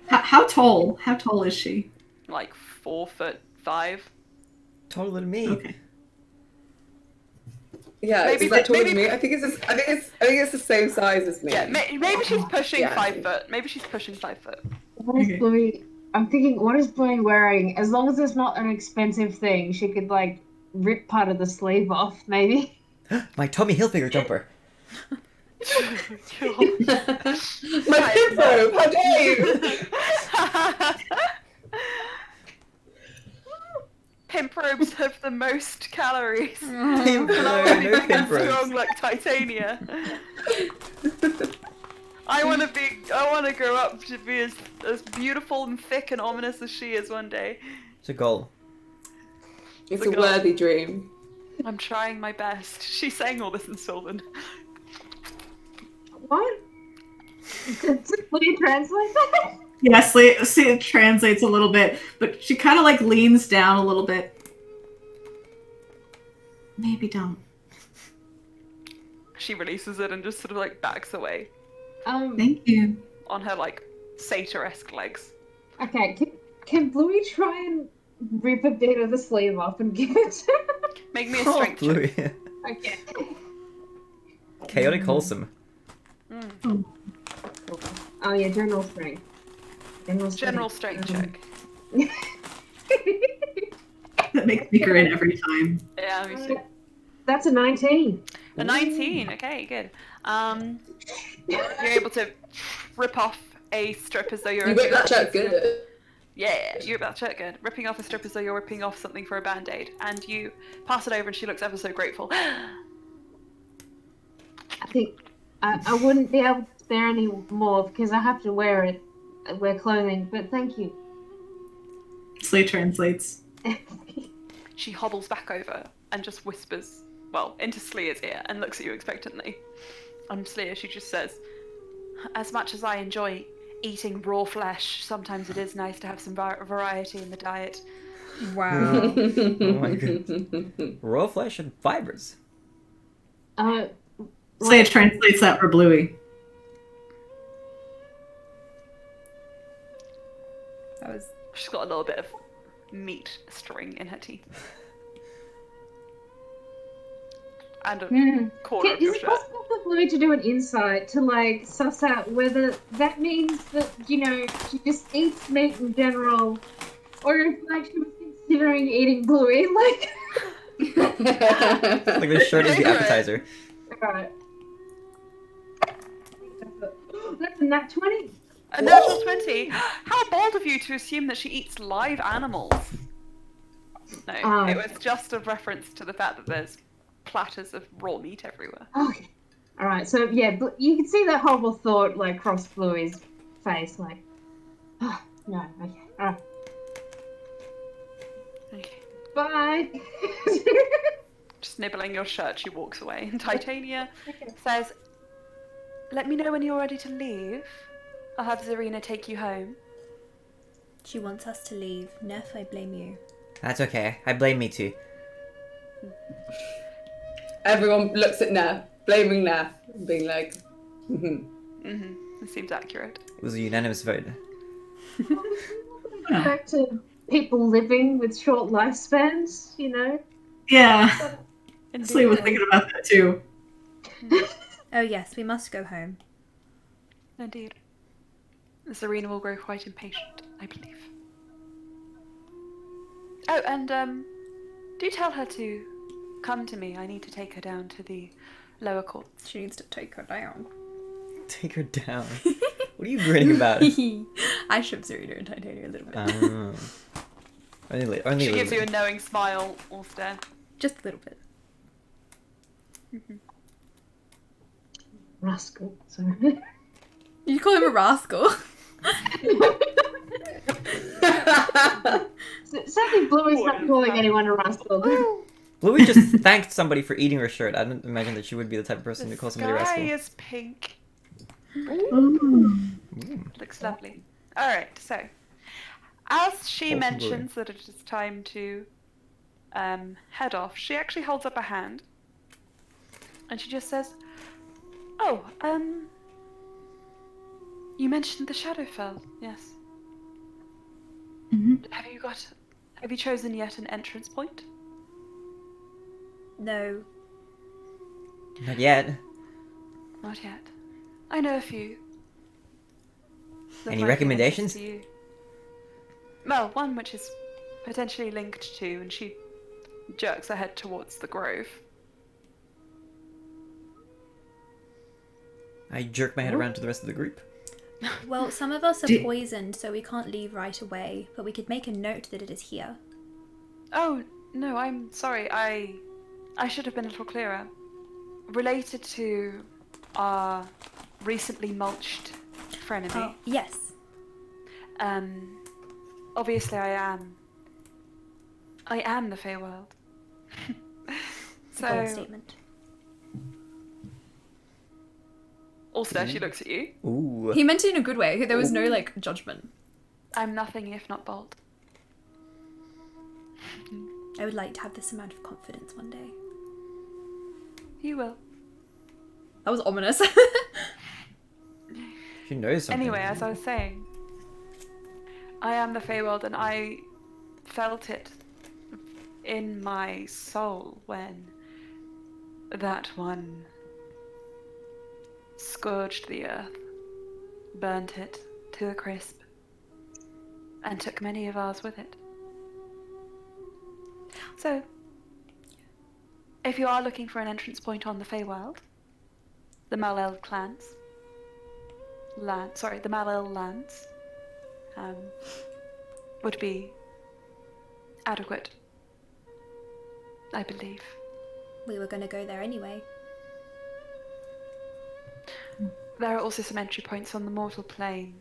How tall? How tall is she? 4'5". Taller than me. Okay. Yeah, Maybe is that taller maybe- than me? I think it's the same size as me. Yeah, maybe she's pushing Yeah. 5 foot. Maybe she's pushing 5 foot. What is Okay. Bluey? I'm thinking, what is Bluey wearing? As long as it's not an expensive thing, she could like rip part of the sleeve off, maybe. My Tommy Hilfiger jumper. My hippo, how dare you? Pimp robes have the most calories. No, Can only no be pimp robes. strong like Titania. I want to grow up to be as beautiful and thick and ominous as she is one day. It's a goal. It's a worthy dream. I'm trying my best. She's saying all this in Sylvan. What? Did Bluey translate that? Yeah, Slyan translates a little bit, but she kind of like leans down a little bit. Maybe don't. She releases it and just sort of like backs away Thank you. on her like satyr-esque legs. Okay, can Bluey try and rip a bit of the sleeve off and give it to her? Make me a strength check. Bluey. Okay. Chaotic wholesome. Oh yeah, general strength. General strength check. That makes me grin every time. Yeah, me too. That's a 19. A 19. Okay, good. You're able to rip off a strip as though you're. You make that shirt good. Yeah, you rip that shirt good. Ripping off a strip as though you're ripping off something for a band-aid, and you pass it over, and she looks ever so grateful. I think I wouldn't be able to spare any more because I have to wear clothing, but thank you. Slay translates. She hobbles back over and just whispers, well, into Slya's ear and looks at you expectantly. On Slya, she just says, as much as I enjoy eating raw flesh, sometimes it is nice to have some variety in the diet. Wow. Oh my goodness. Raw flesh and fibers. Slay translates that for Bluey. That was She's got a little bit of meat string in her teeth. And a corner of Is your it shirt. possible for Bluey to do an insight to like suss out whether that means that she just eats meat in general, or if like she was considering eating Bluey? Like, Like the shirt is the appetizer. alright. That's a nat 20. A natural 20. How bold of you to assume that she eats live animals. No, it was just a reference to the fact that there's platters of raw meat everywhere. Okay. Alright, so yeah, you can see that horrible thought like cross Bluey's face, like, oh, no, okay, alright, Okay. bye. Just nibbling your shirt, she walks away. And Titania says, let me know when you're ready to leave. I'll have Zarina take you home. She wants us to leave. Neff, I blame you. That's okay. I blame me too. Everyone looks at Neff, blaming Neff, and being like, It seems accurate. It was a unanimous vote. Back to people living with short lifespans, Yeah. Indeed. Slee was thinking about that too. Oh yes, we must go home. Indeed. Serena will grow quite impatient, I believe. Oh, and do tell her to come to me. I need to take her down to the lower courts. She needs to take her down. Take her down. What are you grinning about? I shook Serena and Titania a little bit. Only She a little gives you a bit. knowing smile or stare. Just a little bit. Rascal. Sorry. You call him a rascal? Sadly, Bluey's not calling anyone a rascal. Bluey just thanked somebody for eating her shirt. I didn't imagine that she would be the type of person The to call somebody sky rascal. is pink. Ooh. Looks lovely. Alright, so as she Wholesome mentions that it is time to head off, she actually holds up a hand and she just says, "Oh, you mentioned the Shadowfell, yes. Mhm. Have you chosen yet an entrance point?" No. Not yet. Not yet. I know a few. that Any might be of recommendations? interest to you. Well, one which is potentially linked to, and she jerks her head towards the grove. I jerk my head around to the rest of the group. Well, some of us are Do- poisoned, so we can't leave right away, but we could make a note that it is here. Oh, no, I'm sorry. I should have been a little clearer. Related to our recently mulched frenemy. Oh, yes. Obviously I am the Feywild. It's a bold So, statement. also she looks at you. Ooh. He meant it in a good way. There was no, like, judgment. I'm nothing if not bold. I would like to have this amount of confidence one day. You will. That was ominous. She knows something. Anyway, as I was saying, I am the Feywild, and I felt it in my soul when that one scourged the earth, burnt it to a crisp, and took many of ours with it. So, if you are looking for an entrance point on the Feywild, the Malel clans, the Malel lands, would be adequate, I believe. We were going to go there anyway. There are also some entry points on the mortal plane,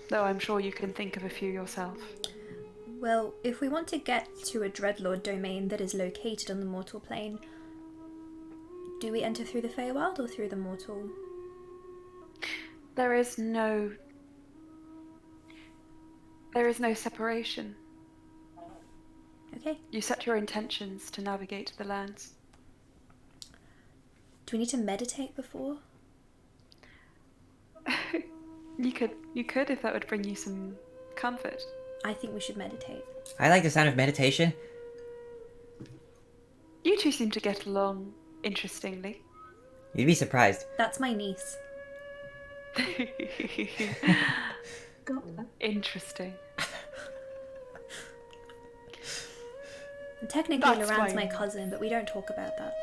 though I'm sure you can think of a few yourself. Well, if we want to get to a Dreadlord domain that is located on the mortal plane, do we enter through the Feywild or through the mortal? There is no separation. Okay. You set your intentions to navigate the lands. Do we need to meditate before? You could if that would bring you some comfort. I think we should meditate. I like the sound of meditation. You two seem to get along interestingly. You'd be surprised. That's my niece. Interesting. And technically, That's Loran's why- my cousin, but we don't talk about that.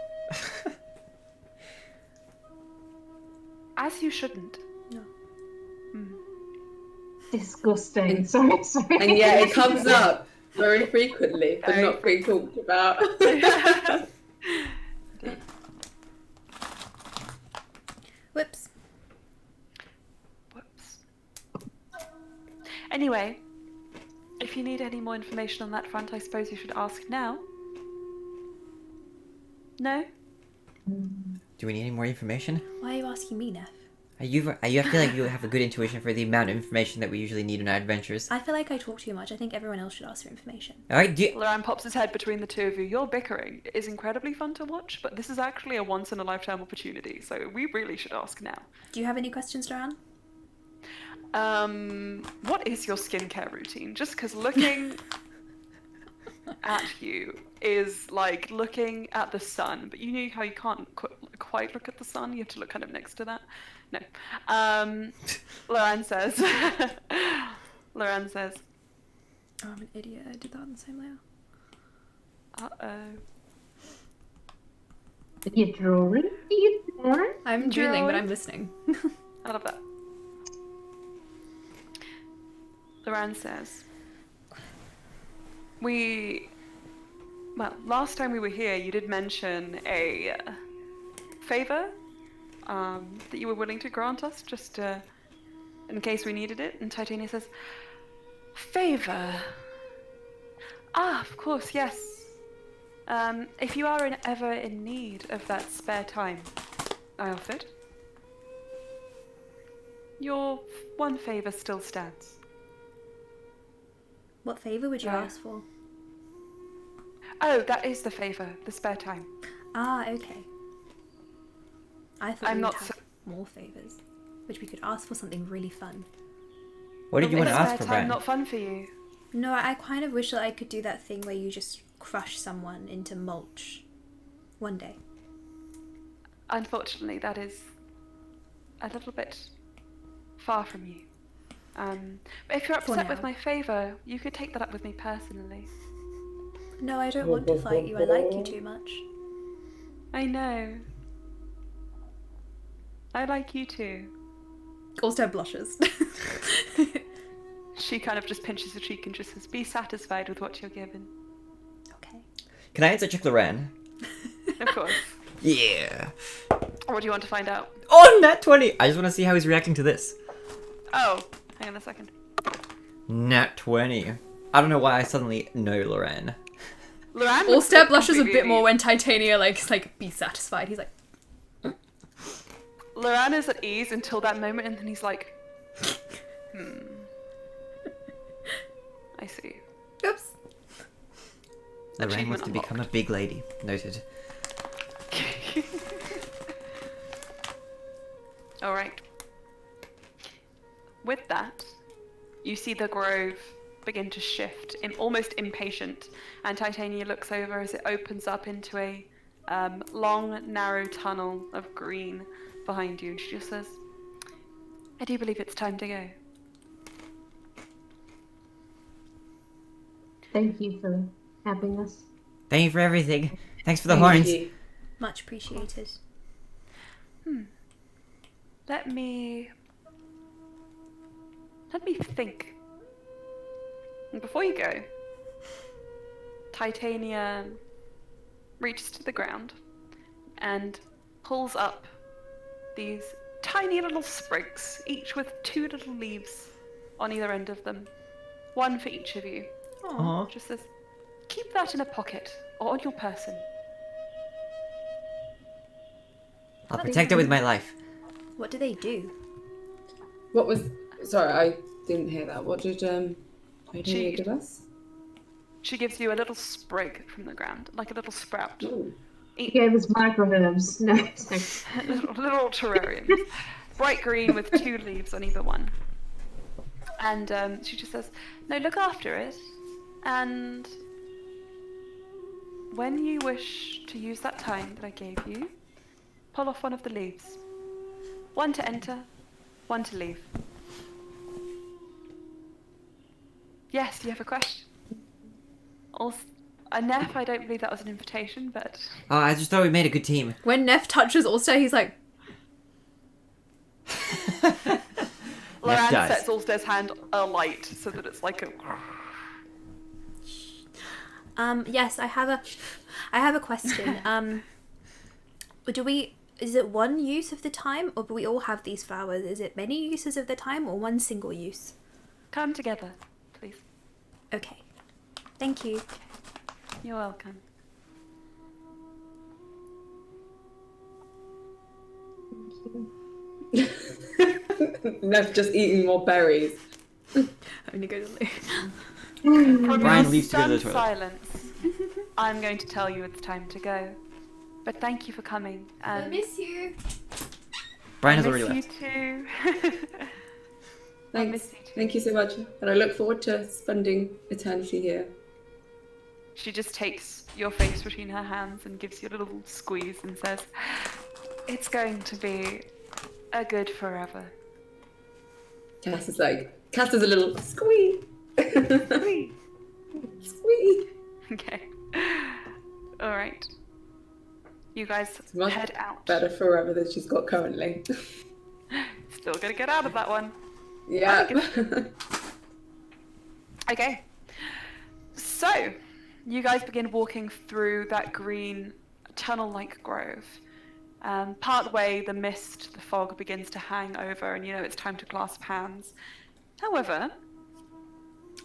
As you shouldn't. No. Disgusting. Sorry. And yeah, it comes up very frequently, but Very not being talked about. Whoops. Whoops. Anyway, if you need any more information on that front, I suppose you should ask now. No? Do we need any more information? Why are you asking me, Neff? You feel like you have a good intuition for the amount of information that we usually need in our adventures. I feel like I talk too much. I think everyone else should ask for information. Alright, Loran pops his head between the two of you. Your bickering is incredibly fun to watch, but this is actually a once-in-a-lifetime opportunity, so we really should ask now. Do you have any questions, Loran? What is your skincare routine? Just because looking at you is like looking at the sun, but you know how you can't quite look at the sun. You have to look kind of next to that. No. Loran says. Loran says. Oh, I'm an idiot. I did that on the same layer. Uh-oh. Are you drawing? Are you drawing? I'm drooling, but Drawing. I'm listening. I love that. Loran says, last time we were here, you did mention a favor that you were willing to grant us, just in case we needed it. And Titania says, favor? Ah, of course, yes. If you are ever in need of that spare time I offered, your one favor still stands. What favour would you Yeah. ask for? Oh, that is the favor, the spare time. Ah, okay. I thought I'm we would not have so- more favours, which we could ask for something really fun. What did you want to Is ask spare for, time Bran? not fun for you? No, I kind of wish that I could do that thing where you just crush someone into mulch one day. Unfortunately, that is a little bit far from you. But if you're For upset now. with my favor, you could take that up with me personally. No, I don't want to fight you. I like you too much. I know. I like you too. Also blushes. She kind of just pinches her cheek and just says, be satisfied with what you're given. Okay. Can I answer Chick Loran? Of course. Yeah. What do you want to find out? Oh, nat 20! I just want to see how he's reacting to this. Oh, hang on a second. Nat 20. I don't know why I suddenly know Loran. Loran Allstar blushes a completely bit more when Titania is like, be satisfied. He's like, Loran is at ease until that moment, and then he's like, I see. oops. Loran wants Achievement to become a big lady. Noted. All right. With that, you see the grove begin to shift, almost impatient, and Titania looks over as it opens up into a long, narrow tunnel of green behind you, and she just says, I do believe it's time to go. Thank you for having us. Thank you for everything. Thanks for the Thank horns. you. Much appreciated. Let me think. And before you go, Titania reaches to the ground and pulls up these tiny little sprigs, each with 2 little leaves on either end of them. One for each of you. Aw. Just says, keep that in a pocket or on your person. I'll protect it with my life. What do they do? What was? Sorry, I didn't hear that. What did Titania She- give us? She gives you a little sprig from the ground, like a little sprout. Ooh. He gave us microherbs. No, it's like, little terrariums. Bright green with 2 leaves on either one. And she just says, no, look after it. And when you wish to use that time that I gave you, pull off one of the leaves. One to enter, one to leave. Yes, you have a question? Also, a Neff, I don't believe that was an invitation, but Oh, I just thought we made a good team. When Neff touches Allstar, he's like, Loran does. sets Allstar's hand alight so that it's like a... yes, I have a question. Is it one use of the time, or do we all have these flowers? Is it many uses of the time, or one single use? Come together, please. Okay. Thank you. You're welcome. Nev just eating more berries. I'm gonna go to the From Brian your leaves to go to the stunned toilet. silence, I'm going to tell you it's time to go. But thank you for coming. And miss you. Brian I has already miss left. you too. Thanks. miss you too. Thank you so much. And I look forward to spending eternity here. She just takes your face between her hands and gives you a little squeeze and says, "It's going to be a good forever." Cass is a little squee. Squee. Squee. Okay. All right. You guys Much head out. better forever than she's got currently. Still gonna get out of that one. Yeah. Okay. So, you guys begin walking through that green tunnel-like grove. Part way, the mist, the fog begins to hang over, and you know it's time to clasp hands. However,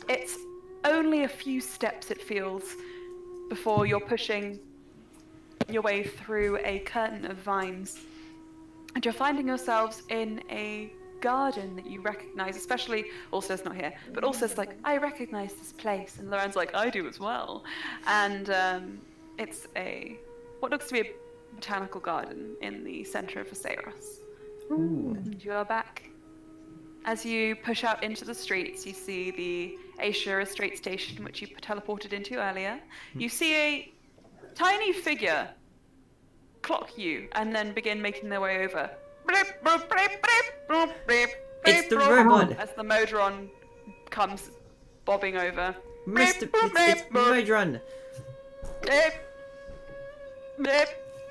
it's only a few steps, it feels, before you're pushing your way through a curtain of vines. And you're finding yourselves in a garden that you recognize, especially Ulcer's not here, but Ulcer's like, "I recognize this place," and Lauren's like, "I do as well." And it's what looks to be a botanical garden in the center of Viserys. And you are back. As you push out into the streets, you see the Ashura Strait Station, which you teleported into earlier. You see a tiny figure clock you and then begin making their way over. It's the robot. As the Modron comes bobbing over. It's Modron.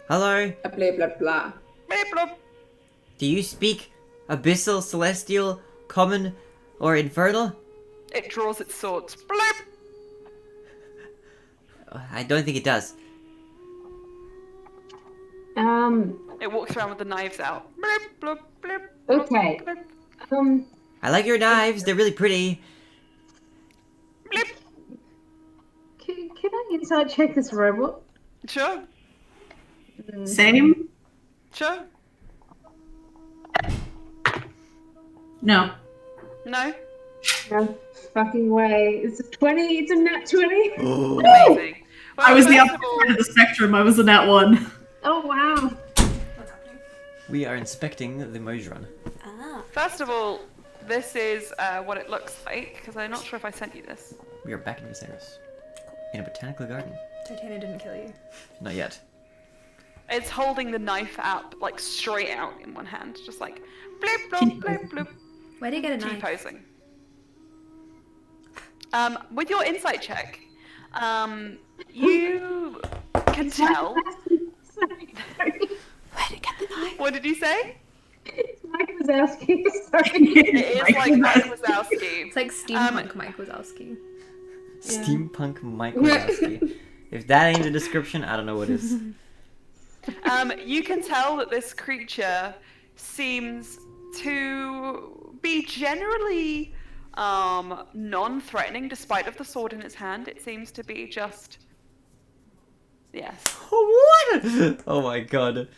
Hello. Blah blah blah. Do you speak Abyssal, Celestial, Common, or Infernal? It draws its sword. I don't think it does. It walks around with the knives out. Okay. I like your knives. They're really pretty. Can I inside check this robot? Sure. Same? Sure. No. No. No fucking way. It's a 20. It's a nat 20. Amazing. Well, I was the first opposite of all- end of the spectrum. I was in that one. Oh wow. We are inspecting the Modron. First of all, this is what it looks like, because I'm not sure if I sent you this. We are back in Viserys. In a botanical garden. Titania didn't kill you. Not yet. It's holding the knife out, like straight out in one hand, just like bloop, bloop, bloop, bloop, Where did you get a knife? T-posing. With your insight check, you can tell. Where did you get the knife? What did you say? It's Mike Wazowski. Sorry. It is like Mike Wazowski. It's like steampunk Mike Wazowski. Steampunk Mike Wazowski. If that ain't a description, I don't know what is. You can tell that this creature seems to be generally non-threatening, despite of the sword in its hand. It seems to be just... Yes. What? Oh my god.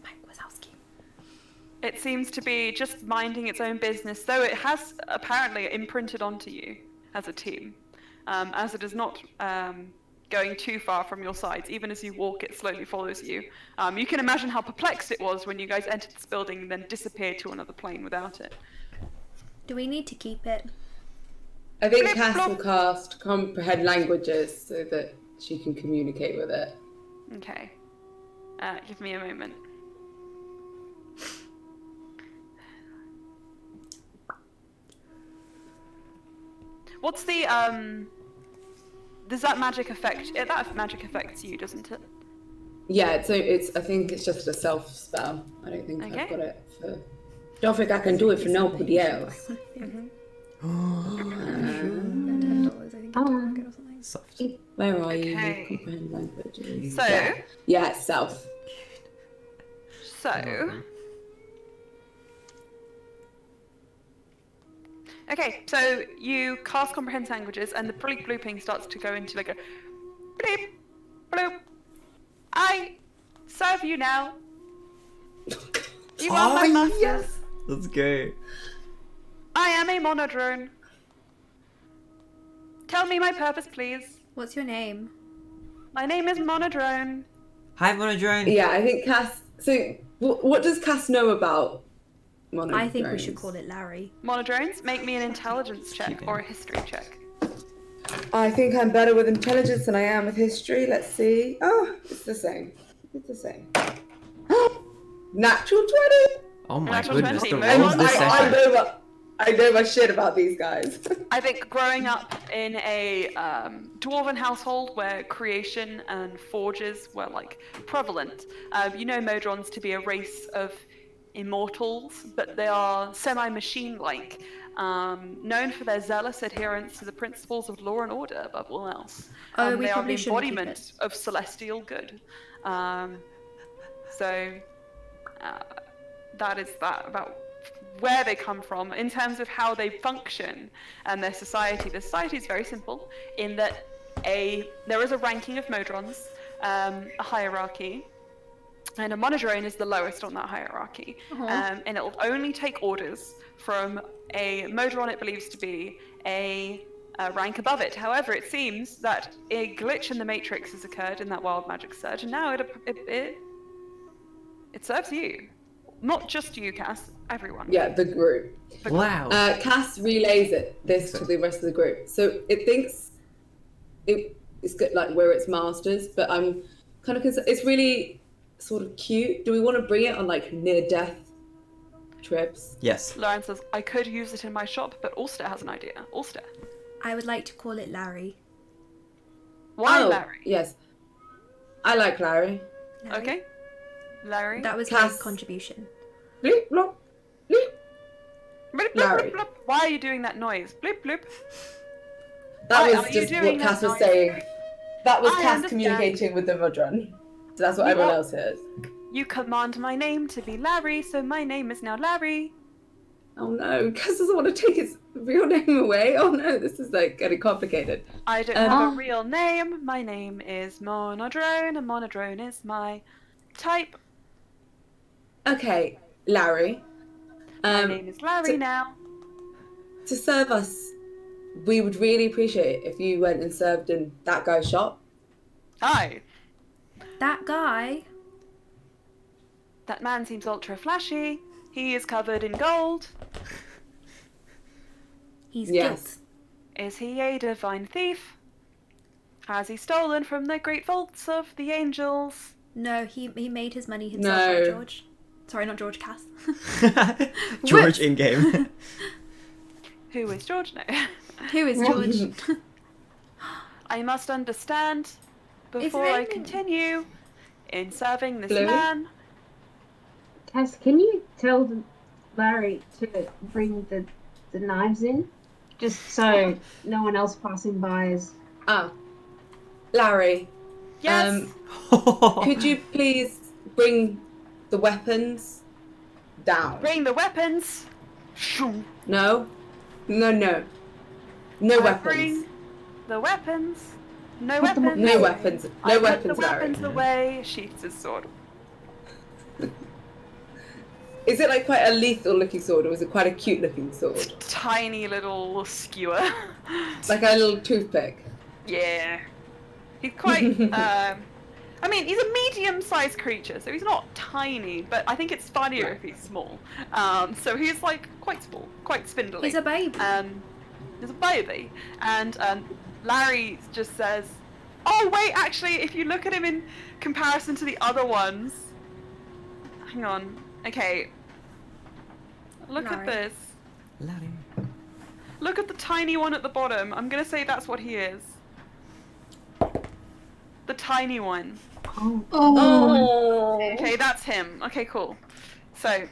Mike Wazowski. It seems to be just minding its own business, though it has apparently imprinted onto you as a team. As it is not going too far from your sides. Even as you walk, it slowly follows you. You can imagine how perplexed it was when you guys entered this building and then disappeared to another plane without it. Do we need to keep it? I think Blip, Cass will blop. cast comprehend languages so that she can communicate with it. Okay. Give me a moment. What's the, does that magic affect, that magic affects you, doesn't it? Yeah, it's. I think it's just a self spell. I don't think Okay. I've got it for. Don't think I can do it for nobody else. $10, I think. Oh. Or something. Soft. Where are you? Okay. Comprehend languages. So, Yeah, it's self. Okay, so you cast comprehend languages and the bleep blooping starts to go into like a bleep bloop. I serve you now. You are my masters. Let's go. I am a monodrone. Tell me my purpose, please. What's your name? My name is Monodrone. Hi, Monodrone. Yeah, I think Cass. So, what does Cass know about monodrones? I think we should call it Larry. Monodrones, make me an intelligence check Keep or a history check. I think I'm better with intelligence than I am with history. Let's see. Oh, it's the same. It's the same. Natural 20! Oh my Natural goodness, 20. the Moving rolls on. this session. I know my shit about these guys. I think growing up in a dwarven household where creation and forges were like prevalent, you know Modrons to be a race of immortals, but they are semi-machine-like, known for their zealous adherence to the principles of law and order above all else. Oh, we they are the probably shouldn't keep embodiment of celestial good. That is that about where they come from in terms of how they function and their society. The society is very simple in that there is a ranking of Modrons, a hierarchy, and a monodrone is the lowest on that hierarchy. And it will only take orders from a Modron it believes to be a rank above it. However, it seems that a glitch in the Matrix has occurred in that wild magic surge, and now it serves you. Not just you, Cass, everyone. Yeah, the group. Wow. Cass relays this to the rest of the group. So it thinks it's good, like where it's masters, but I'm kind of concerned. It's really sort of cute. Do we want to bring it on like near-death trips? Yes. Lauren says, I could use it in my shop, but Ulster has an idea. Ulster. I would like to call it Larry. Why Oh, Larry? Yes. I like Larry. Larry? Okay. Larry. That was Cass. my contribution. Bleep, blop, bleep. Bloop, bloop, Larry. bloop, bloop. Why are you doing that noise? Bloop, bloop. That Why was are you just doing what Cass that was noise? saying. That was I Cass understand. communicating with the Modron. So that's what You everyone are- else hears. You command my name to be Larry, so my name is now Larry. Oh no, Cass doesn't want to take his real name away. Oh no, this is like getting complicated. I don't have a real name. My name is Monodrone, and Monodrone is my type. Okay, Larry. My name is Larry to- now. To serve us, we would really appreciate it if you went and served in that guy's shop. Hi. That guy. That man seems ultra flashy. He is covered in gold. He's Yes. Is he a divine thief? Has he stolen from the great vaults of the angels? guilt. No, he made his money himself, No. right, George? Sorry, not George, Cass. George in game. Who is George now? Who is George? I must understand before I raining. continue in serving this Blue? man. Cass, can you tell Larry to bring the knives in? Just so no one else passing by is... Ah, Larry. Yes. Could you please bring the weapons down? Bring the weapons. Shoo. No, no, no, no I weapons. Bring the weapons. No Put them weapons. No weapons. I No put weapons, the weapons Larry. away. Sheaths his sword. Is it like quite a lethal-looking sword, or is it quite a cute-looking sword? Tiny little skewer. Like a little toothpick. Yeah. He's quite, I mean, he's a medium-sized creature, so he's not tiny, but I think it's funnier if he's small. So he's like quite small, quite spindly. He's a baby. He's a baby. And Larry just says, oh wait, actually, if you look at him in comparison to the other ones, hang on, okay. Look at Larry. this. Larry. Look at the tiny one at the bottom. I'm gonna say that's what he is. The tiny one. Oh. Okay, that's him. Okay, cool. So,